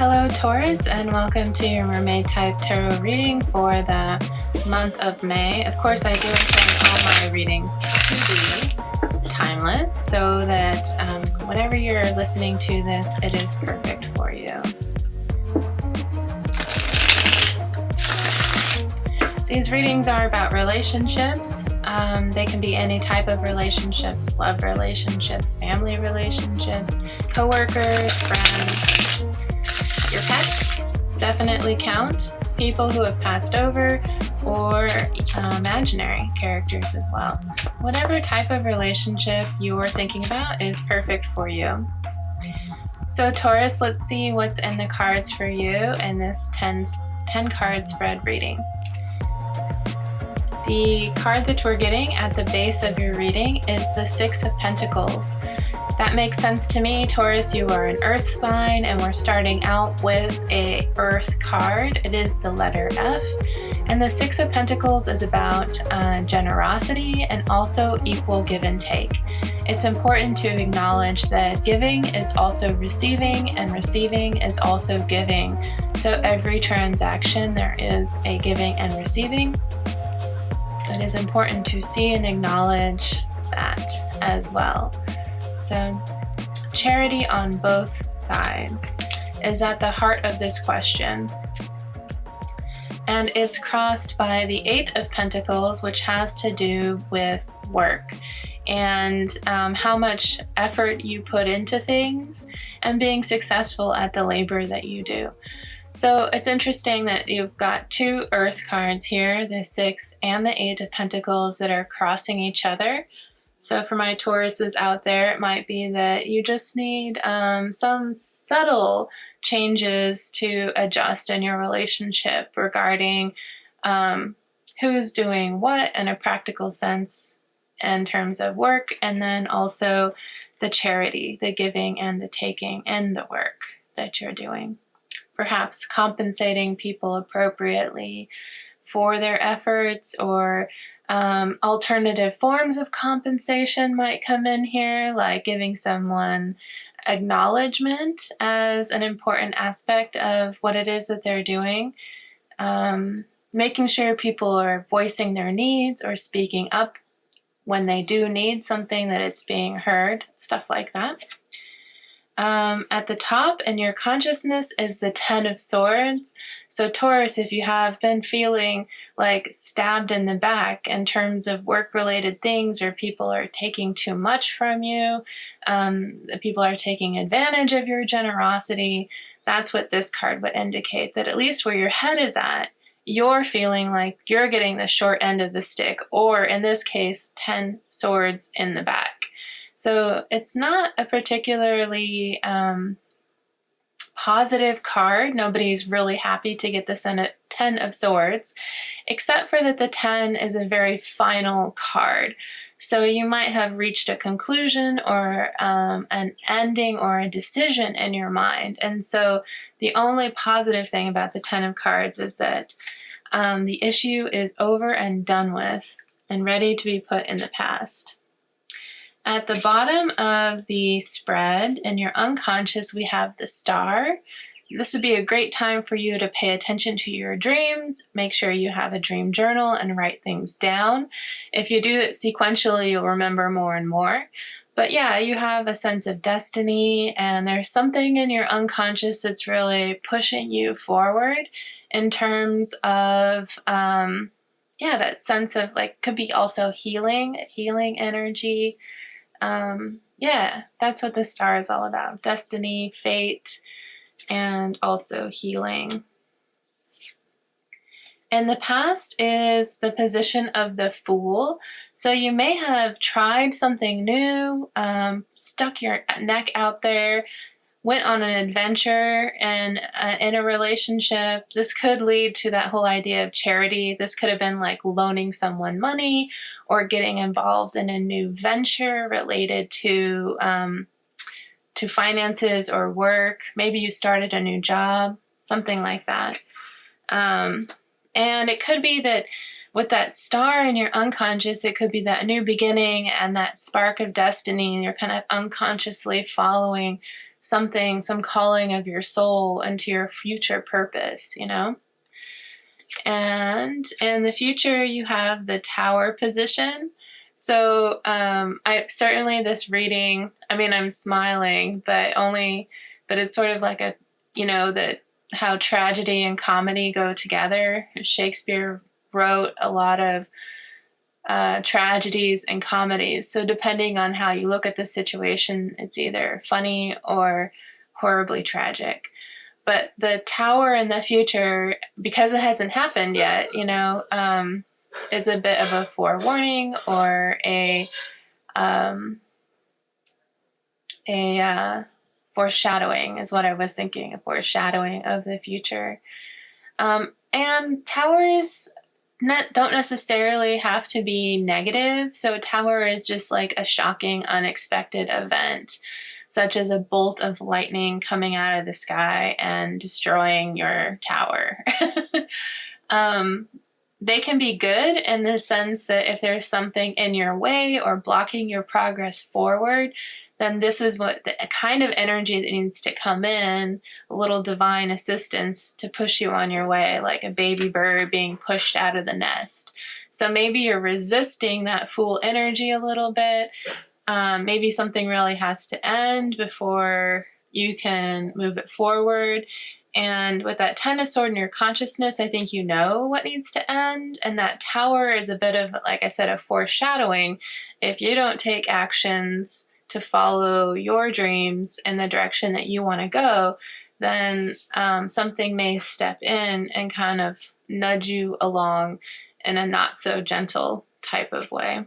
Hello Taurus, and welcome to your Mermaid Type Tarot reading for the month of May. Of course, I do intend all my readings to be timeless, so that whenever you're listening to this, it is perfect for you. These readings are about relationships. They can be any type of relationships: love relationships, family relationships, co-workers, friends. Your pets definitely count, people who have passed over, or imaginary characters as well. Whatever type of relationship you're thinking about is perfect for you. So Taurus, let's see what's in the cards for you in this 10 card spread reading. The card that we're getting at the base of your reading is the Six of Pentacles. That makes sense to me, Taurus. You are an earth sign, and we're starting out with a earth card. It is the letter F, and the Six of Pentacles is about generosity and also equal give and take. It's important to acknowledge that giving is also receiving, and receiving is also giving. So every transaction, there is a giving and receiving. It is important to see and acknowledge that as well. So charity on both sides is at the heart of this question. And it's crossed by the Eight of Pentacles, which has to do with work and how much effort you put into things and being successful at the labor that you do. So it's interesting that you've got two earth cards here, the Six and the Eight of Pentacles, that are crossing each other. So for my Tauruses out there, it might be that you just need some subtle changes to adjust in your relationship regarding who's doing what in a practical sense in terms of work, and then also the charity, the giving and the taking in the work that you're doing. Perhaps compensating people appropriately for their efforts, or alternative forms of compensation might come in here, like giving someone acknowledgement as an important aspect of what it is that they're doing. Making sure people are voicing their needs or speaking up when they do need something, that it's being heard, stuff like that. At the top in your consciousness is the Ten of Swords. So Taurus, if you have been feeling like stabbed in the back in terms of work-related things, or people are taking too much from you, people are taking advantage of your generosity, that's what this card would indicate, that at least where your head is at, you're feeling like you're getting the short end of the stick, or in this case, 10 swords in the back. So it's not a particularly positive card. Nobody's really happy to get the 10 of Swords, except for that the 10 is a very final card. So you might have reached a conclusion or an ending or a decision in your mind. And so the only positive thing about the 10 of cards is that the issue is over and done with and ready to be put in the past. At the bottom of the spread, in your unconscious, we have the Star. This would be a great time for you to pay attention to your dreams. Make sure you have a dream journal and write things down. If you do it sequentially, you'll remember more and more. But yeah, you have a sense of destiny, and there's something in your unconscious that's really pushing you forward in terms of, that sense of, like, could be also healing energy. That's what the Star is all about. Destiny, fate, and also healing. In the past is the position of the Fool. So you may have tried something new, stuck your neck out there, went on an adventure and in a relationship. This could lead to that whole idea of charity. This could have been like loaning someone money or getting involved in a new venture related to finances or work. Maybe you started a new job, something like that. And it could be that with that Star in your unconscious, it could be that new beginning and that spark of destiny. You're kind of unconsciously following some calling of your soul into your future purpose, you know? And in the future, you have the Tower position. So I certainly this reading, I mean, I'm smiling, but it's sort of like a, you know, that how tragedy and comedy go together. Shakespeare wrote a lot of tragedies and comedies. So depending on how you look at the situation, it's either funny or horribly tragic. But the Tower in the future, because it hasn't happened yet, you know, is a bit of a forewarning or a foreshadowing is what I was thinking, a foreshadowing of the future. And towers don't necessarily have to be negative. So a tower is just like a shocking, unexpected event, such as a bolt of lightning coming out of the sky and destroying your tower. They can be good in the sense that if there's something in your way or blocking your progress forward, then this is what the kind of energy that needs to come in, a little divine assistance to push you on your way, like a baby bird being pushed out of the nest. So maybe you're resisting that Fool energy a little bit. Maybe something really has to end before you can move it forward. And with that 10 of Swords in your consciousness, I think you know what needs to end. And that Tower is a bit of, like I said, a foreshadowing. If you don't take actions to follow your dreams in the direction that you want to go, then something may step in and kind of nudge you along in a not so gentle type of way.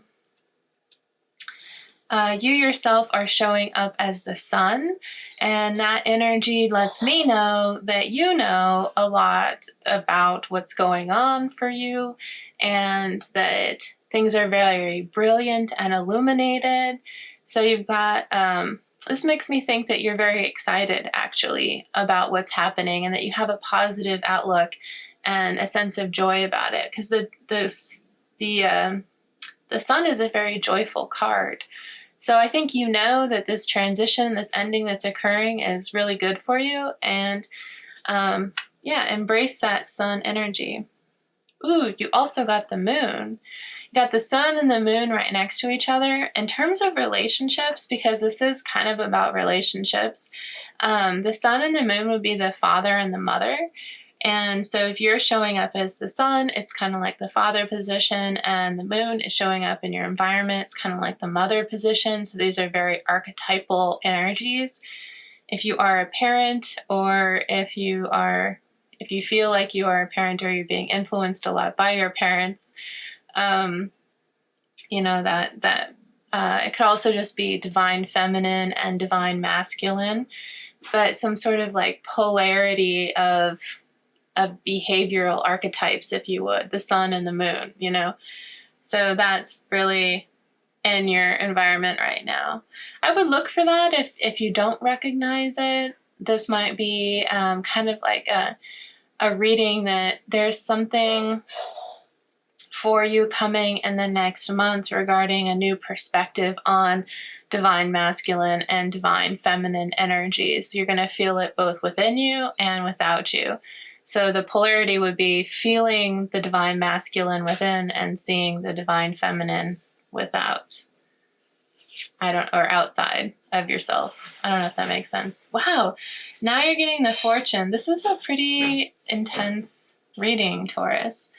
You yourself are showing up as the sun, and that energy lets me know that you know a lot about what's going on for you and that things are very brilliant and illuminated. So you've got, this makes me think that you're very excited actually about what's happening and that you have a positive outlook and a sense of joy about it, because the sun is a very joyful card. So I think you know that this transition, this ending that's occurring is really good for you. And embrace that sun energy. Ooh, you also got the moon. You got the sun and the moon right next to each other. In terms of relationships, because this is kind of about relationships, the sun and the moon would be the father and the mother. And so if you're showing up as the sun, it's kind of like the father position, and the moon is showing up in your environment. It's kind of like the mother position. So these are very archetypal energies. If you are a parent, or if you feel like you are a parent or you're being influenced a lot by your parents, you know, that it could also just be divine feminine and divine masculine, but some sort of like polarity of behavioral archetypes, if you would, the sun and the moon, you know. So that's really in your environment right now. I would look for that if you don't recognize it. This might be kind of like a reading that there's something for you coming in the next month regarding a new perspective on divine masculine and divine feminine energies. You're going to feel it both within you and without you. So the polarity would be feeling the divine masculine within and seeing the divine feminine without. Or outside of yourself. I don't know if that makes sense. Wow. Now you're getting the Fortune. This is a pretty intense reading, Taurus.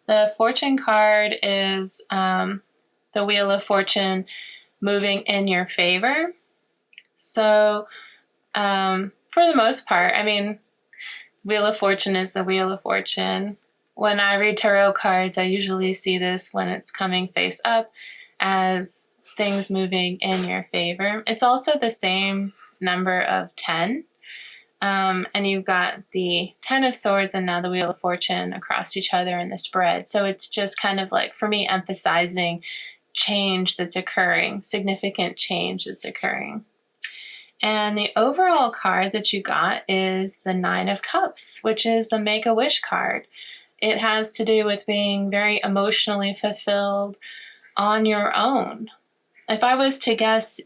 The Fortune card is the Wheel of Fortune moving in your favor. So for the most part, I mean, Wheel of Fortune is the Wheel of Fortune. When I read tarot cards, I usually see this when it's coming face up as things moving in your favor. It's also the same number of 10. And you've got the 10 of Swords and now the Wheel of Fortune across each other in the spread. So it's just kind of like, for me, emphasizing change that's occurring, significant change that's occurring. And the overall card that you got is the 9 of Cups, which is the Make-A-Wish card. It has to do with being very emotionally fulfilled on your own. if I was to guess,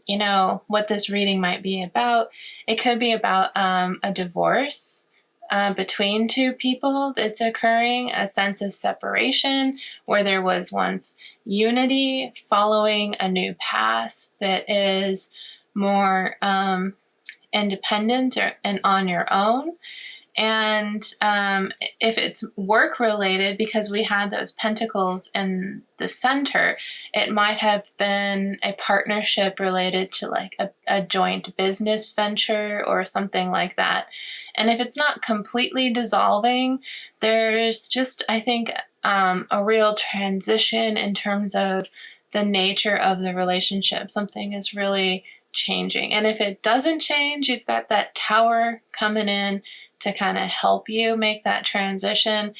what this reading might be about, it could be about a divorce between two people that's occurring, a sense of separation where there was once unity, following a new path that is more independent and on your own. And if it's work related, because we had those pentacles in the center, it might have been a partnership related to like a joint business venture or something like that. And if it's not completely dissolving, there's just, I think, a real transition in terms of the nature of the relationship. Something is really changing. And if it doesn't change, you've got that Tower coming in to kind of help you make that transition.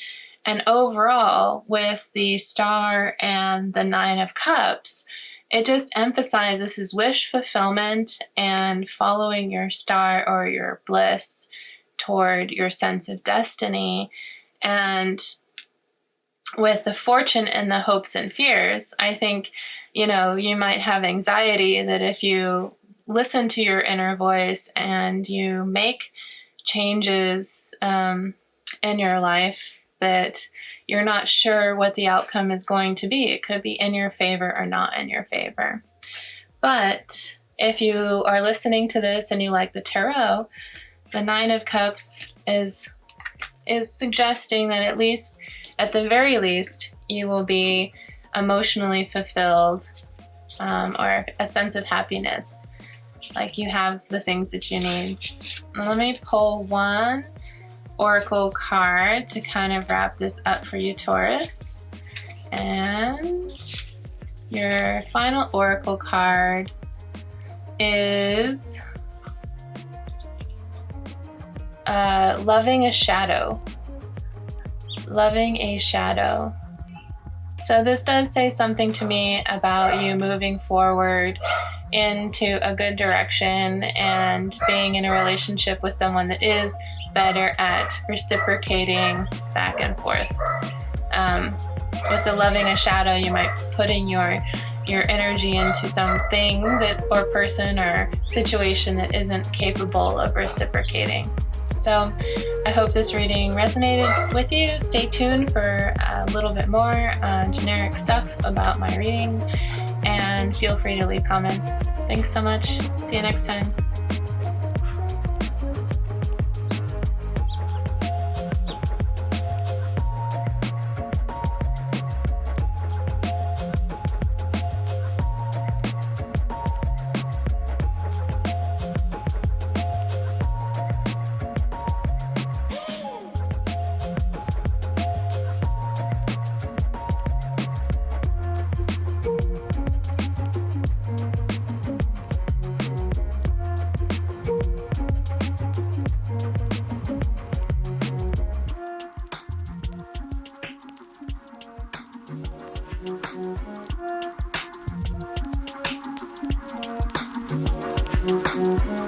And overall, with the Star and the Nine of Cups, it just emphasizes this is wish fulfillment and following your star or your bliss toward your sense of destiny. And with the Fortune and the hopes and fears, I think, you might have anxiety that if you listen to your inner voice and you make changes in your life, that you're not sure what the outcome is going to be. It could be in your favor or not in your favor. But if you are listening to this and you like the tarot, the Nine of Cups is suggesting that at the very least, you will be emotionally fulfilled, or a sense of happiness. Like you have the things that you need. Let me pull one oracle card to kind of wrap this up for you, Taurus. And your final oracle card is Loving a Shadow. Loving a Shadow. So this does say something to me about you moving forward into a good direction and being in a relationship with someone that is better at reciprocating back and forth. With the Loving a Shadow, you might be putting your energy into something or person or situation that isn't capable of reciprocating. So I hope this reading resonated with you. Stay tuned for a little bit more generic stuff about my readings, and feel free to leave comments. Thanks so much. See you next time. Thank you.